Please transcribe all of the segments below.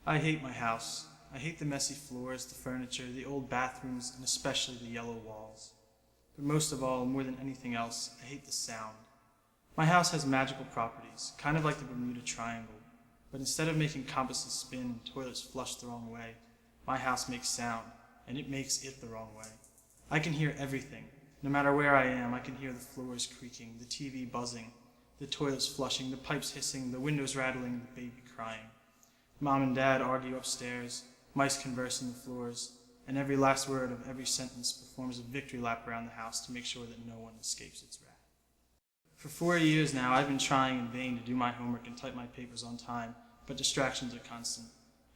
I hate my house. I hate the messy floors, the furniture, the old bathrooms, and especially the yellow walls. But most of all, more than anything else, I hate the sound. My house has magical properties, kind of like the Bermuda Triangle, but instead of making compasses spin and toilets flush the wrong way, my house makes sound, and it makes it the wrong way. I can hear everything. No matter where I am, I can hear the floors creaking, the TV buzzing, the toilets flushing, the pipes hissing, the windows rattling, the baby crying. Mom and Dad argue upstairs, mice converse on the floors, and every last word of every sentence performs a victory lap around the house to make sure that no one escapes its wrath. For 4 years now, I've been trying in vain to do my homework and type my papers on time, but distractions are constant.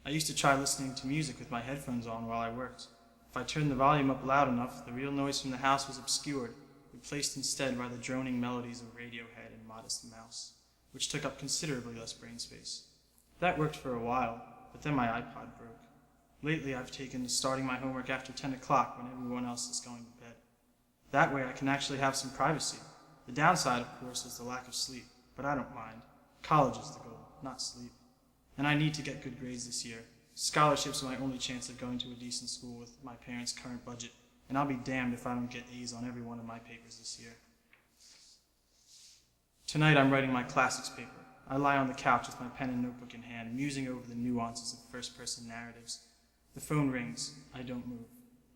I used to try listening to music with my headphones on while I worked. If I turned the volume up loud enough, the real noise from the house was obscured, replaced instead by the droning melodies of Radiohead and Modest Mouse, which took up considerably less brain space. That worked for a while, but then my iPod broke. Lately, I've taken to starting my homework after 10 o'clock when everyone else is going to bed. That way I can actually have some privacy. The downside, of course, is the lack of sleep, but I don't mind. College is the goal, not sleep. And I need to get good grades this year. Scholarships are my only chance of going to a decent school with my parents' current budget, and I'll be damned if I don't get A's on every one of my papers this year. Tonight I'm writing my classics paper. I lie on the couch with my pen and notebook in hand, musing over the nuances of first-person narratives. The phone rings. I don't move.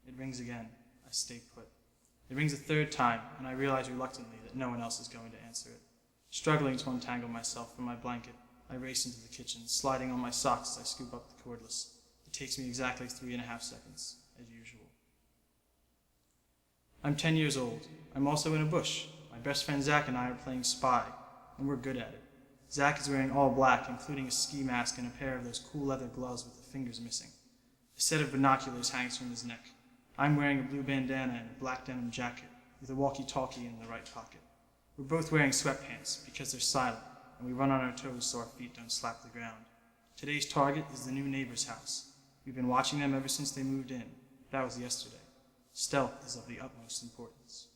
It rings again. I stay put. It rings a third time, and I realize reluctantly that no one else is going to answer it. Struggling to untangle myself from my blanket, I race into the kitchen, sliding on my socks as I scoop up the cordless. It takes me exactly 3.5 seconds, as usual. I'm 10 years old. I'm also in a bush. My best friend Zach and I are playing spy, and we're good at it. Zach is wearing all black, including a ski mask and a pair of those cool leather gloves with the fingers missing. A set of binoculars hangs from his neck. I'm wearing a blue bandana and a black denim jacket, with a walkie-talkie in the right pocket. We're both wearing sweatpants, because they're silent, and we run on our toes so our feet don't slap the ground. Today's target is the new neighbor's house. We've been watching them ever since they moved in. That was yesterday. Stealth is of the utmost importance.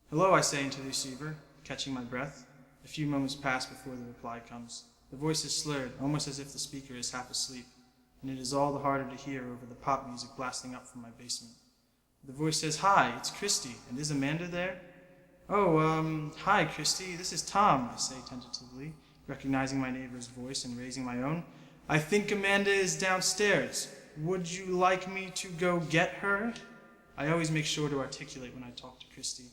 Hello, I say into the receiver, catching my breath. A few moments pass before the reply comes. The voice is slurred, almost as if the speaker is half asleep, and it is all the harder to hear over the pop music blasting up from my basement. The voice says, "Hi, it's Christy, and is Amanda there?" "Oh, hi, Christy, this is Tom," I say tentatively, recognizing my neighbor's voice and raising my own. "I think Amanda is downstairs. Would you like me to go get her?" I always make sure to articulate when I talk to Christy.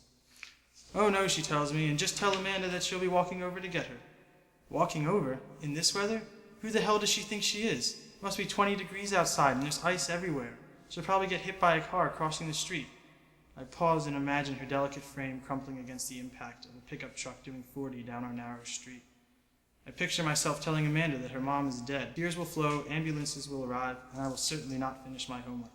"Oh no," she tells me, "and just tell Amanda that she'll be walking over to get her." Walking over? In this weather? Who the hell does she think she is? It must be 20 degrees outside and there's ice everywhere. She'll probably get hit by a car crossing the street. I pause and imagine her delicate frame crumpling against the impact of a pickup truck doing 40 down our narrow street. I picture myself telling Amanda that her mom is dead. Tears will flow, ambulances will arrive, and I will certainly not finish my homework.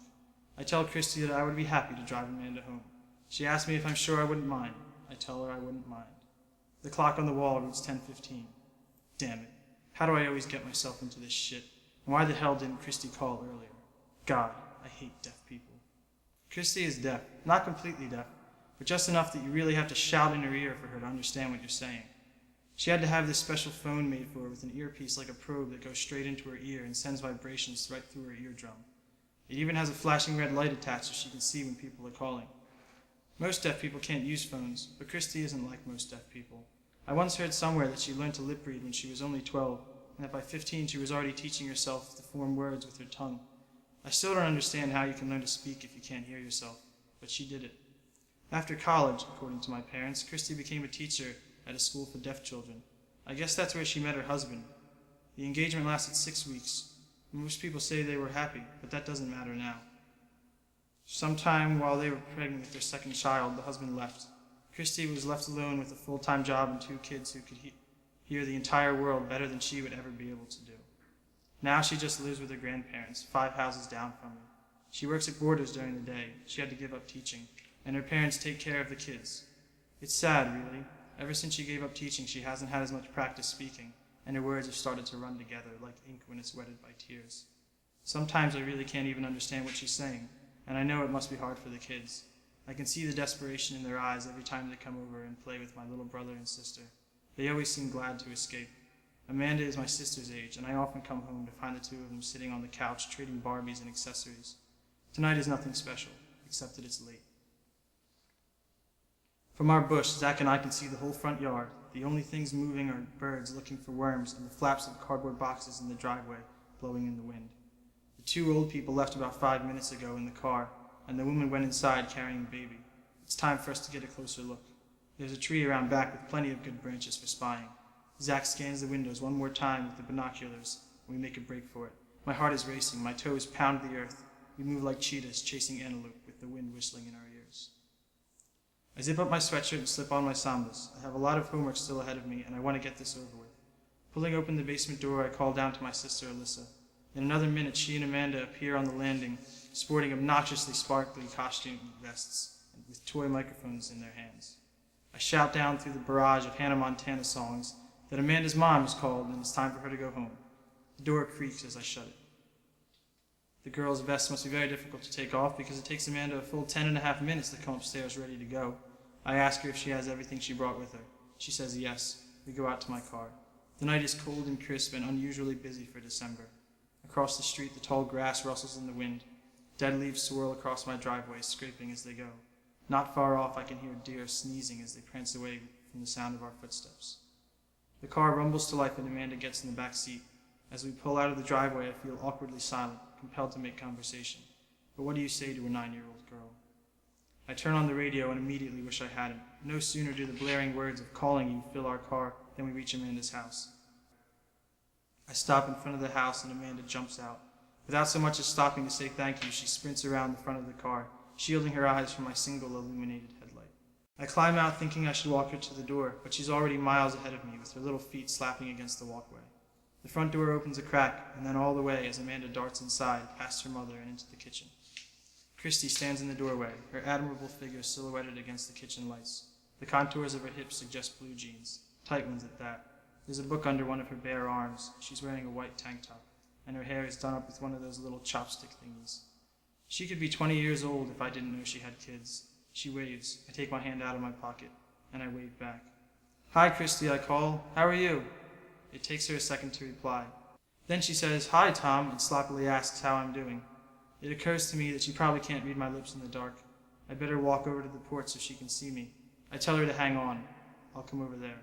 I tell Christy that I would be happy to drive Amanda home. She asks me if I'm sure I wouldn't mind. I tell her I wouldn't mind. The clock on the wall reads 10:15. Damn it. How do I always get myself into this shit? And why the hell didn't Christy call earlier? God, I hate deaf people. Christy is deaf. Not completely deaf, but just enough that you really have to shout in her ear for her to understand what you're saying. She had to have this special phone made for her with an earpiece like a probe that goes straight into her ear and sends vibrations right through her eardrum. It even has a flashing red light attached so she can see when people are calling. Most deaf people can't use phones, but Christy isn't like most deaf people. I once heard somewhere that she learned to lip read when she was only 12, and that by 15 she was already teaching herself to form words with her tongue. I still don't understand how you can learn to speak if you can't hear yourself, but she did it. After college, according to my parents, Christy became a teacher at a school for deaf children. I guess that's where she met her husband. The engagement lasted 6 weeks. Most people say they were happy, but that doesn't matter now. Sometime while they were pregnant with their second child, the husband left. Christy was left alone with a full-time job and 2 kids who could hear the entire world better than she would ever be able to do. Now she just lives with her grandparents, 5 houses down from her. She works at Borders during the day. She had to give up teaching, and her parents take care of the kids. It's sad, really. Ever since she gave up teaching, she hasn't had as much practice speaking, and her words have started to run together like ink when it's wetted by tears. Sometimes I really can't even understand what she's saying, and I know it must be hard for the kids. I can see the desperation in their eyes every time they come over and play with my little brother and sister. They always seem glad to escape. Amanda is my sister's age, and I often come home to find the two of them sitting on the couch trading Barbies and accessories. Tonight is nothing special, except that it's late. From our bush, Zach and I can see the whole front yard. The only things moving are birds looking for worms and the flaps of cardboard boxes in the driveway blowing in the wind. The two old people left about 5 minutes ago in the car, and the woman went inside carrying the baby. It's time for us to get a closer look. There's a tree around back with plenty of good branches for spying. Zach scans the windows one more time with the binoculars, and we make a break for it. My heart is racing, my toes pound the earth. We move like cheetahs chasing antelope with the wind whistling in our ears. I zip up my sweatshirt and slip on my sambas. I have a lot of homework still ahead of me, and I want to get this over with. Pulling open the basement door, I call down to my sister Alyssa. In another minute, she and Amanda appear on the landing, sporting obnoxiously sparkly costume vests and with toy microphones in their hands. I shout down through the barrage of Hannah Montana songs that Amanda's mom is called and it's time for her to go home. The door creaks as I shut it. The girl's vest must be very difficult to take off because it takes Amanda a full 10.5 minutes to come upstairs ready to go. I ask her if she has everything she brought with her. She says yes. We go out to my car. The night is cold and crisp and unusually busy for December. Across the street, the tall grass rustles in the wind. Dead leaves swirl across my driveway, scraping as they go. Not far off, I can hear deer sneezing as they prance away from the sound of our footsteps. The car rumbles to life and Amanda gets in the back seat. As we pull out of the driveway, I feel awkwardly silent, compelled to make conversation. But what do you say to a 9-year-old girl? I turn on the radio and immediately wish I hadn't. No sooner do the blaring words of calling you fill our car than we reach Amanda's house. I stop in front of the house and Amanda jumps out. Without so much as stopping to say thank you, she sprints around the front of the car, shielding her eyes from my single illuminated headlight. I climb out thinking I should walk her to the door, but she's already miles ahead of me with her little feet slapping against the walkway. The front door opens a crack, and then all the way as Amanda darts inside, past her mother and into the kitchen. Christy stands in the doorway, her admirable figure silhouetted against the kitchen lights. The contours of her hips suggest blue jeans, tight ones at that. There's a book under one of her bare arms. She's wearing a white tank top, and her hair is done up with one of those little chopstick thingies. She could be 20 years old if I didn't know she had kids. She waves. I take my hand out of my pocket, and I wave back. Hi, Christy, I call. How are you? It takes her a second to reply. Then she says, Hi, Tom, and sloppily asks how I'm doing. It occurs to me that she probably can't read my lips in the dark. I better walk over to the porch so she can see me. I tell her to hang on. I'll come over there.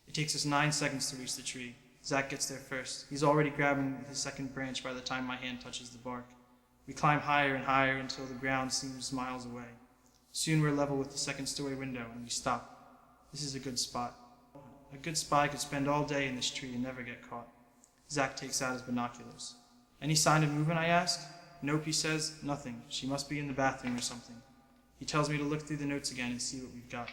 It takes us 9 seconds to reach the tree. Zach gets there first. He's already grabbing his second branch by the time my hand touches the bark. We climb higher and higher until the ground seems miles away. Soon we're level with the second-story window, and we stop. This is a good spot. A good spy could spend all day in this tree and never get caught. Zach takes out his binoculars. Any sign of movement, I ask? Nope, he says. Nothing. She must be in the bathroom or something. He tells me to look through the notes again and see what we've got.